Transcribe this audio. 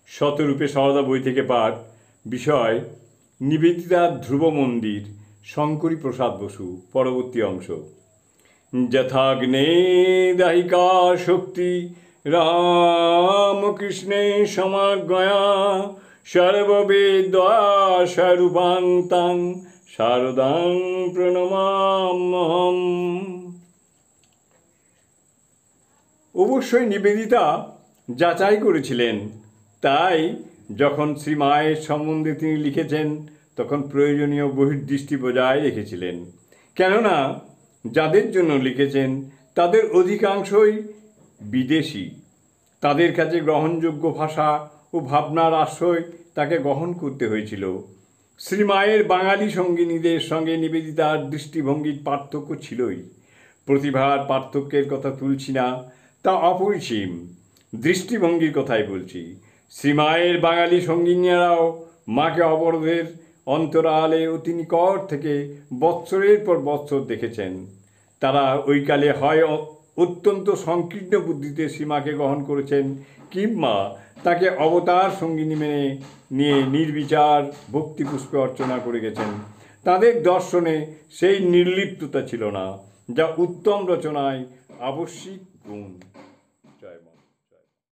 শতরূপে সরদা বই থেকে পাঠ। বিষয় নিবেদিতার ধ্রুব মন্দির, শঙ্করী প্রসাদ বসু। পরবর্তী অংশ। যথাগ্নে দাহিকা শক্তি রামকৃষ্ণে সমাজ্ঞয়া সর্ববেদাশরূপাং তাং শারদাং প্রণমাম্যহম। অবশ্যই নিবেদিতা যাচাই করেছিলেন, তাই যখন শ্রীমায়ের সম্বন্ধে তিনি লিখেছেন তখন প্রয়োজনীয় বহির্দৃষ্টি বজায় রেখেছিলেন। কেননা যাদের জন্য লিখেছেন তাদের অধিকাংশই বিদেশি। তাদের কাছে গ্রহণযোগ্য ভাষা ও ভাবনার আশ্রয় তাকে গ্রহণ করতে হয়েছিল। শ্রীমায়ের বাঙালি সঙ্গিনীদের সঙ্গে নিবেদিতার দৃষ্টিভঙ্গির পার্থক্য ছিলই। প্রতিভার পার্থক্যের কথা তুলছি না, তা অপরিসীম। দৃষ্টিভঙ্গির কথাই বলছি। শ্রীমায়ের বাঙালি সঙ্গিনীরাও মাকে অবরোধের অন্তরালে অতি নিকট থেকে বৎসরের পর বৎসর দেখেছেন। তারা ওই কালে হয় অত্যন্ত সংকীর্ণ বুদ্ধিতে শ্রীমাকে গ্রহণ করেছেন, কিংবা তাকে অবতার সঙ্গিনী মেনে নিয়ে নির্বিচার ভক্তিপুষ্পে অর্চনা করে গেছেন। তাদের দর্শনে সেই নির্লিপ্ততা ছিল না, যা উত্তম রচনায় আবশ্যিক গুণ।